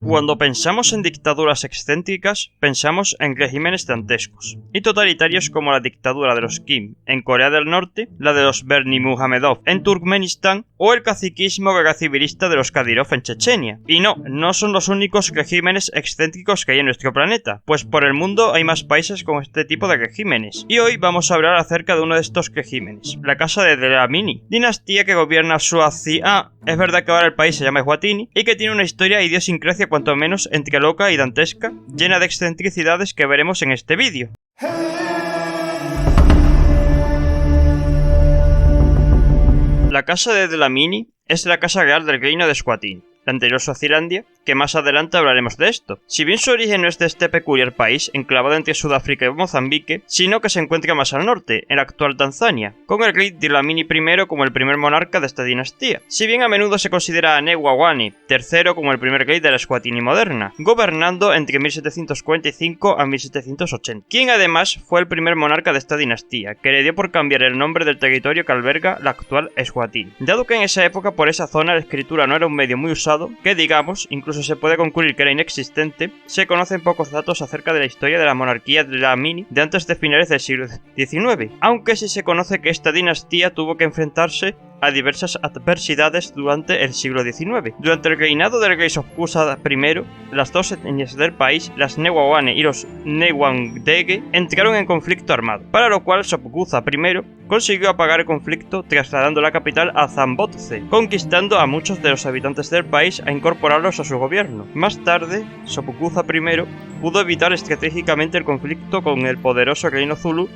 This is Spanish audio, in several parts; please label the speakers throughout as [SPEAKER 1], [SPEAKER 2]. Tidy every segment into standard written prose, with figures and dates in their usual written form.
[SPEAKER 1] Cuando pensamos en dictaduras excéntricas, pensamos en regímenes dantescos y totalitarios como la dictadura de los Kim en Corea del Norte, la de los Berdimuhamedov en Turkmenistán o el caciquismo guerra-civilista de los Kadyrov en Chechenia. Y no son los únicos regímenes excéntricos que hay en nuestro planeta, pues por el mundo hay más países con este tipo de regímenes. Y hoy vamos a hablar acerca de uno de estos regímenes, la Casa de Dlamini, dinastía que gobierna Suazilandia. Es verdad que ahora el país se llama Eswatini y que tiene una historia e idiosincrasia cuanto menos entre loca y dantesca, llena de excentricidades que veremos en este vídeo. La Casa de Dlamini es la casa real del reino de Eswatini, la anterior Suazilandia, que más adelante hablaremos de esto. Si bien su origen no es de este peculiar país, enclavado entre Sudáfrica y Mozambique, sino que se encuentra más al norte, en la actual Tanzania, con el rey Dlamini I como el primer monarca de esta dinastía. Si bien a menudo se considera a Newawani III como el primer rey de la Eswatini moderna, gobernando entre 1745 a 1780, quien además fue el primer monarca de esta dinastía, que le dio por cambiar el nombre del territorio que alberga la actual Eswatini. Dado que en esa época por esa zona la escritura no era un medio muy usado, que digamos, incluso se puede concluir que era inexistente, se conocen pocos datos acerca de la historia de la monarquía de Dlamini de antes de finales del siglo XIX, aunque sí se conoce que esta dinastía tuvo que enfrentarse a diversas adversidades durante el siglo XIX. Durante el reinado del rey Sobhuza I, las dos etnias del país, las Newawane y los Newandege, entraron en conflicto armado, para lo cual Sobhuza I consiguió apagar el conflicto trasladando la capital a Zambotze, conquistando a muchos de los habitantes del país a incorporarlos a su gobierno. Más tarde, Sobhuza I pudo evitar estratégicamente el conflicto con el poderoso reino Zulu,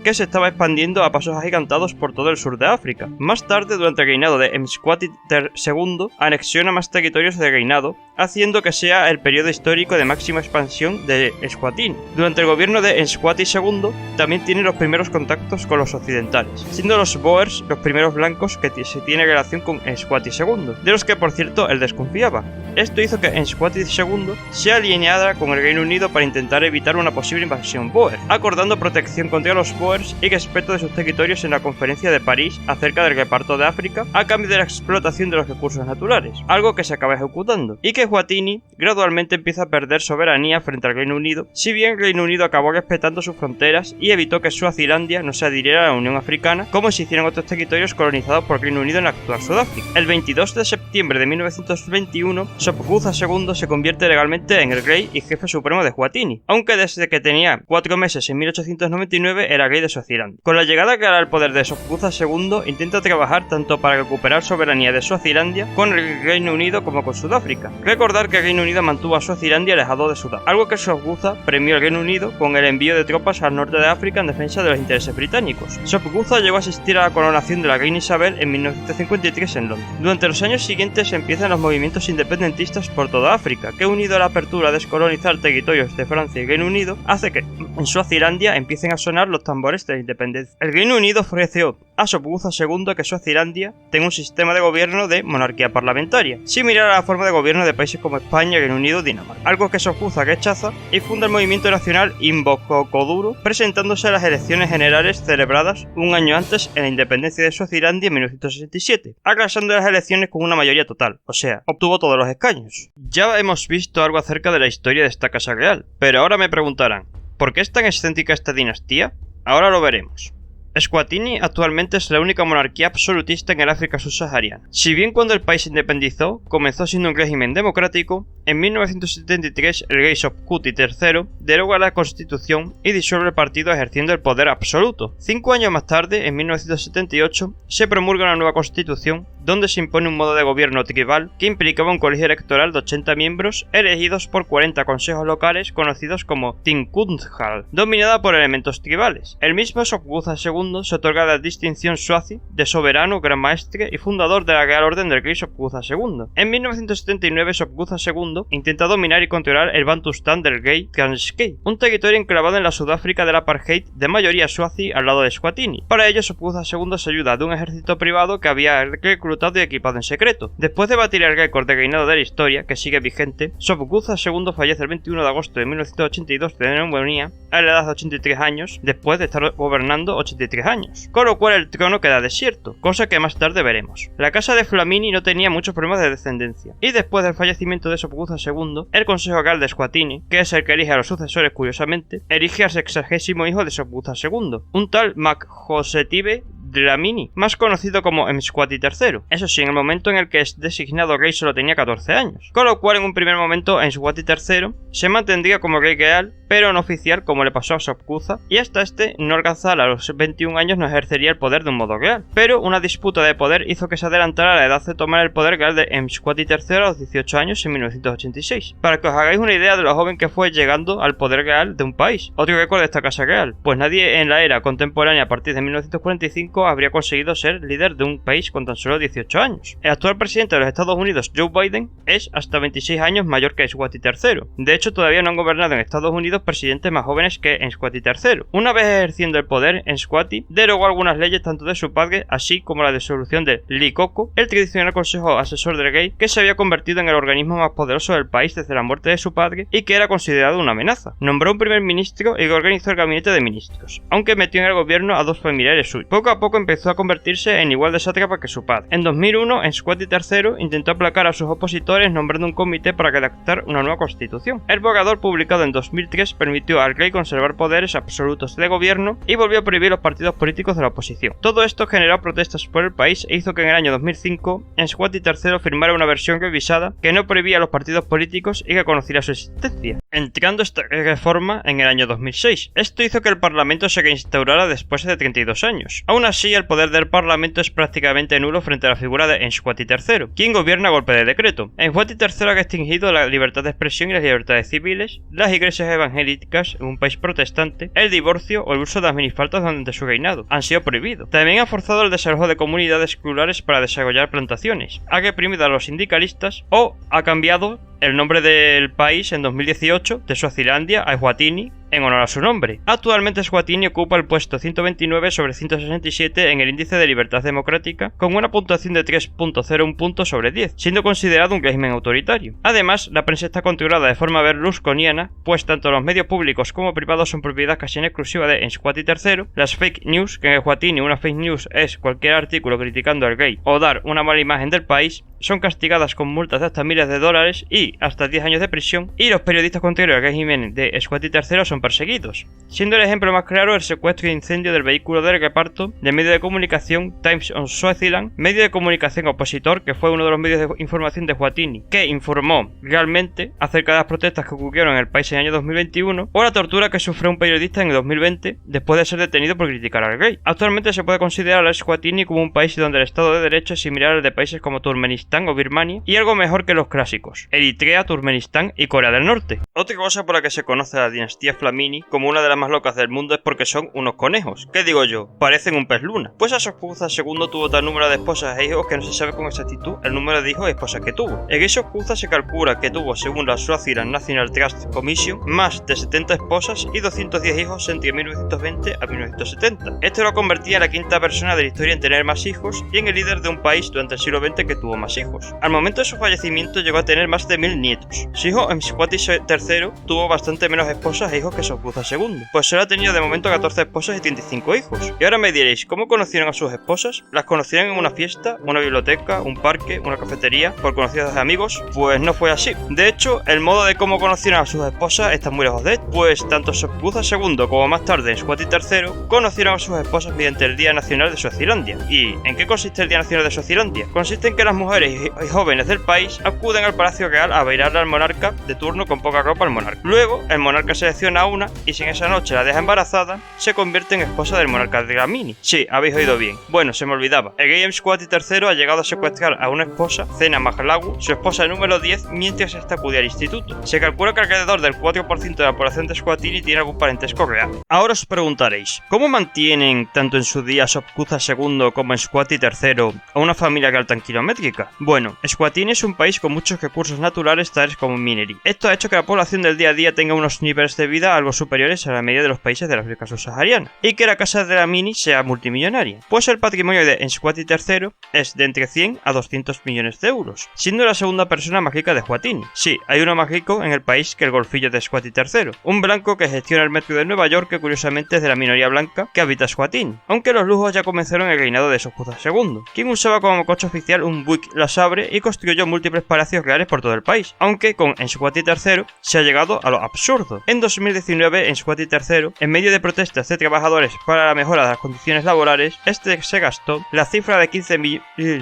[SPEAKER 1] que se estaba expandiendo a pasos agigantados por todo el sur de África. Más tarde, durante el reinado de Mswati II, anexiona más territorios de reinado, haciendo que sea el periodo histórico de máxima expansión de Eswatini. Durante el gobierno de Mswati II, también tiene los primeros contactos con los occidentales, siendo los Boers los primeros blancos que se tiene relación con Mswati II, de los que por cierto él desconfiaba. Esto hizo que Mswati II se alineara con el Reino Unido para intentar evitar una posible invasión Boer, acordando protección contra los Boers y respeto de sus territorios en la conferencia de París acerca del reparto de África a cambio de la explotación de los recursos naturales, algo que se acaba ejecutando, y que Eswatini gradualmente empieza a perder soberanía frente al Reino Unido, si bien el Reino Unido acabó respetando sus fronteras y evitó que Suazilandia no se adhiriera a la Unión Africana como se hicieron otros territorios colonizados por el Reino Unido en la actual Sudáfrica. El 22 de septiembre de 1921, Sobhuza II se convierte legalmente en el rey y jefe supremo de Eswatini, aunque desde que tenía 4 meses en 1899 era rey de Suazilandia. Con la llegada real al poder de Sobhuza II, intenta trabajar tanto para recuperar soberanía de Suazilandia con el Reino Unido como con Sudáfrica. Recordar que el Reino Unido mantuvo a Suazilandia alejado de Sudáfrica, algo que Sobhuza premió al Reino Unido con el envío de tropas al norte de África en defensa de los intereses británicos. Sobhuza llegó a asistir a la coronación de la reina Isabel en 1953 en Londres. Durante los años siguientes empiezan los movimientos independentistas por toda África, que unido a la apertura a descolonizar territorios de Francia y Reino Unido, hace que en Suazilandia empiecen a sonar los tambores de la independencia. El Reino Unido ofreció a Sobhuza II que Suazilandia tenga un sistema de gobierno de monarquía parlamentaria, similar a la forma de gobierno de países como España, Reino Unido y Dinamarca, algo que Sobhuza rechaza y funda el movimiento nacional Imbokokoduro, presentándose a las elecciones generales celebradas un año antes en la independencia de Suazilandia en 1967, arrasando las elecciones con una mayoría total, o sea, obtuvo todos los escaños. Ya hemos visto algo acerca de la historia de esta casa real, pero ahora me preguntarán, ¿por qué es tan excéntrica esta dinastía? Ahora lo veremos. Eswatini actualmente es la única monarquía absolutista en el África subsahariana. Si bien cuando el país se independizó comenzó siendo un régimen democrático, en 1973 el rey Sobhuza III deroga la constitución y disuelve el partido ejerciendo el poder absoluto. 5 años más tarde, en 1978, se promulga una nueva constitución donde se impone un modo de gobierno tribal que implicaba un colegio electoral de 80 miembros elegidos por 40 consejos locales conocidos como Tinkunjal, dominada por elementos tribales. El mismo Sobhuza II se otorga la distinción Swazi de soberano, gran maestre y fundador de la Real Orden del Rey Sobhuza II. En 1979 Sobhuza II intenta dominar y controlar el Bantustán del Rey Transkei, un territorio enclavado en la Sudáfrica del apartheid de mayoría Swazi al lado de Eswatini. Para ello Sobhuza II se ayuda de un ejército privado que había reclutado dotado y equipado en secreto. Después de batir el récord de reinado de la historia, que sigue vigente, Sobhuza II fallece el 21 de agosto de 1982 de neumonía a la edad de 83 años, después de estar gobernando 83 años, con lo cual el trono queda desierto, cosa que más tarde veremos. La casa de Flamini no tenía muchos problemas de descendencia, y después del fallecimiento de Sobhuza II, el Consejo Real de Eswatini, que es el que elige a los sucesores curiosamente, elige al 60º hijo de Sobhuza II, un tal Makhosetibe Dlamini, más conocido como Mswati III. Eso sí, en el momento en el que es designado rey solo tenía 14 años, con lo cual en un primer momento Mswati III se mantendría como rey real, pero no oficial como le pasó a Sobhuza, y hasta este no alcanzara a los 21 años no ejercería el poder de un modo real. Pero una disputa de poder hizo que se adelantara la edad de tomar el poder real de Mswati III a los 18 años en 1986, para que os hagáis una idea de lo joven que fue llegando al poder real de un país. Otro récord de esta casa real, pues nadie en la era contemporánea a partir de 1945 habría conseguido ser líder de un país con tan solo 18 años. El actual presidente de los Estados Unidos, Joe Biden, es hasta 26 años mayor que Mswati III. De hecho, todavía no han gobernado en Estados Unidos presidentes más jóvenes que Mswati III. Una vez ejerciendo el poder, Mswati derogó algunas leyes tanto de su padre, así como la disolución del Likoko, el tradicional consejo asesor del rey, que se había convertido en el organismo más poderoso del país desde la muerte de su padre y que era considerado una amenaza. Nombró un primer ministro y organizó el gabinete de ministros, aunque metió en el gobierno a dos familiares suyos. Poco a poco empezó a convertirse en igual de sátrapa que su padre. En 2001, Mswati III intentó aplacar a sus opositores nombrando un comité para redactar una nueva constitución. El borrador publicado en 2003 permitió al rey conservar poderes absolutos de gobierno y volvió a prohibir los partidos políticos de la oposición. Todo esto generó protestas por el país e hizo que en el año 2005 Mswati III firmara una versión revisada que no prohibía los partidos políticos y que conociera su existencia, entrando esta reforma en el año 2006. Esto hizo que el parlamento se reinstaurara después de 32 años. Aún así, el poder del parlamento es prácticamente nulo frente a la figura de Mswati III, quien gobierna a golpe de decreto. Mswati III ha restringido la libertad de expresión y las libertades civiles, las iglesias evangélicas en un país protestante, el divorcio o el uso de las minifaldas durante su reinado han sido prohibidos. También ha forzado el desalojo de comunidades rurales para desarrollar plantaciones, ha reprimido a los sindicalistas o ha cambiado el nombre del país en 2018 de Suazilandia a Eswatini en honor a su nombre. Actualmente Eswatini ocupa el puesto 129 sobre 167 en el índice de libertad democrática, con una puntuación de 3.01 puntos sobre 10, siendo considerado un régimen autoritario. Además, la prensa está controlada de forma berlusconiana, pues tanto los medios públicos como privados son propiedad casi en exclusiva de Mswati III. Las fake news, que en Eswatini una fake news es cualquier artículo criticando al rey o dar una mala imagen del país, son castigadas con multas de hasta miles de dólares y hasta 10 años de prisión, y los periodistas contrarios al régimen de Mswati III son perseguidos, siendo el ejemplo más claro el secuestro e incendio del vehículo del reparto del medio de comunicación Times of Swaziland, medio de comunicación opositor que fue uno de los medios de información de Eswatini, que informó realmente acerca de las protestas que ocurrieron en el país en el año 2021, o la tortura que sufrió un periodista en el 2020 después de ser detenido por criticar al rey. Actualmente se puede considerar a Eswatini como un país donde el Estado de Derecho es similar al de países como Turkmenistán o Birmania, y algo mejor que los clásicos, Eritrea, Turkmenistán y Corea del Norte. Otra cosa por la que se conoce a la dinastía Flamini como una de las más locas del mundo es porque son unos conejos. ¿Qué digo yo? Parecen un pez luna. Pues a Sobhuza II tuvo tal número de esposas e hijos que no se sabe con exactitud el número de hijos y esposas que tuvo. El rey Sobhuza se calcula que tuvo, según la Swaziland National Trust Commission, más de 70 esposas y 210 hijos entre 1920 a 1970. Esto lo convertía en la quinta persona de la historia en tener más hijos y en el líder de un país durante el siglo XX que tuvo más hijos. Al momento de su fallecimiento llegó a tener más de 1000 nietos. Su hijo Mswati III tuvo bastante menos esposas e hijos que Sobhuza II, pues solo ha tenido de momento 14 esposas y 35 hijos. Y ahora me diréis, ¿cómo conocieron a sus esposas? ¿Las conocieron en una fiesta, una biblioteca, un parque, una cafetería, por conocidos de amigos? Pues no fue así. De hecho, el modo de cómo conocieron a sus esposas está muy lejos de él, pues tanto Sobhuza II como más tarde Mswati III conocieron a sus esposas mediante el Día Nacional de Suazilandia. ¿Y en qué consiste el Día Nacional de Suazilandia? Consiste en que las mujeres y jóvenes del país acuden al Palacio Real a bailarle al monarca de turno con poca ropa al monarca. Luego, el monarca selecciona a una y si en esa noche la deja embarazada, se convierte en esposa del monarca de Dlamini. Sí, habéis oído bien. Bueno, se me olvidaba. El rey Mswati III ha llegado a secuestrar a una esposa, Zena Maghlagu, su esposa número 10, mientras esta acudía al instituto. Se calcula que alrededor del 4% de la población de Eswatini tiene algún parentesco real. Ahora os preguntaréis, ¿cómo mantienen, tanto en su día Sobhuza II como Mswati III, a una familia real tan kilométrica? Bueno, Eswatini es un país con muchos recursos naturales tales como minería. Esto ha hecho que la población del día a día tenga unos niveles de vida algo superiores a la media de los países de la África subsahariana, y que la casa de Dlamini sea multimillonaria, pues el patrimonio de Mswati III es de entre 100 a 200 millones de euros, siendo la segunda persona más rica de Eswatini. Sí, hay uno más rico en el país que el golfillo de Mswati III, un blanco que gestiona el metro de Nueva York que curiosamente es de la minoría blanca que habita Eswatini, aunque los lujos ya comenzaron en el reinado de Sopuza II, quien usaba como coche oficial un Buick La Sabre y construyó múltiples palacios reales por todo el país, aunque con Mswati III se ha llegado a lo absurdo. En 2019, Mswati III, en medio de protestas de trabajadores para la mejora de las condiciones laborales, se gastó la cifra de 15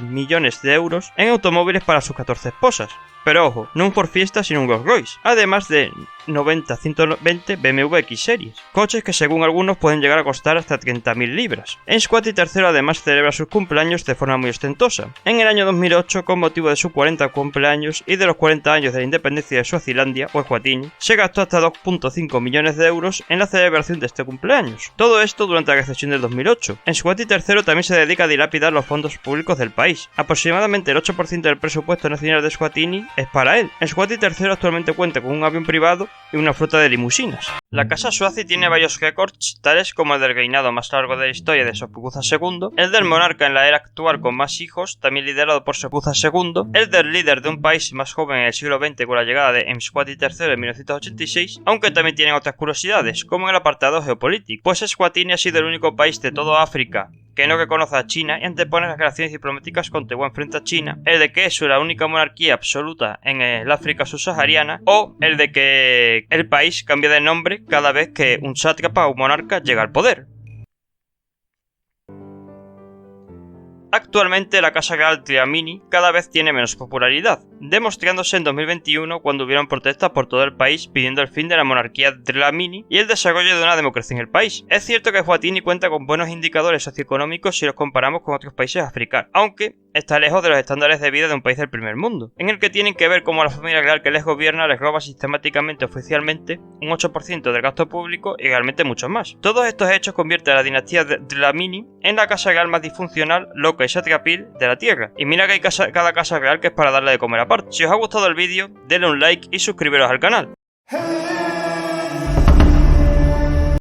[SPEAKER 1] millones de euros en automóviles para sus 14 esposas. Pero ojo, no un Ford Fiesta sino un Rolls Royce, además de 90-120 BMW X Series, coches que según algunos pueden llegar a costar hasta 30.000 libras. Mswati III además celebra sus cumpleaños de forma muy ostentosa. En el año 2008, con motivo de su 40 cumpleaños y de los 40 años de la independencia de Suazilandia o Eswatini, se gastó hasta 2.5 millones de euros en la celebración de este cumpleaños. Todo esto durante la recesión del 2008. Mswati III también se dedica a dilapidar los fondos públicos del país. Aproximadamente el 8% del presupuesto nacional de Eswatini es para él. Mswati III actualmente cuenta con un avión privado y una flota de limusinas. La casa Swazi tiene varios récords, tales como el del reinado más largo de la historia de Sopuza II, el del monarca en la era actual con más hijos, también liderado por Sopuza II, el del líder de un país más joven en el siglo XX con la llegada de Mswati III en 1986, aunque también tienen otras curiosidades, como en el apartado geopolítico, pues Eswatini ha sido el único país de toda África que no reconoce a China y antepone las relaciones diplomáticas con Taiwán frente a China, el de que es la única monarquía absoluta en el África subsahariana, o el de que el país cambia de nombre cada vez que un sátrapa o monarca llega al poder. Actualmente la Casa Real Dlamini cada vez tiene menos popularidad, demostrándose en 2021 cuando hubieron protestas por todo el país pidiendo el fin de la monarquía Dlamini y el desarrollo de una democracia en el país. Es cierto que Eswatini cuenta con buenos indicadores socioeconómicos si los comparamos con otros países africanos, aunque está lejos de los estándares de vida de un país del primer mundo, en el que tienen que ver cómo la familia real que les gobierna les roba sistemáticamente oficialmente un 8% del gasto público y realmente mucho más. Todos estos hechos convierten a la dinastía Dlamini en la casa real más disfuncional, loca y satrapil de la tierra. Y mira que hay cada casa real que es para darle de comer aparte. Si os ha gustado el vídeo, denle un like y suscribiros al canal.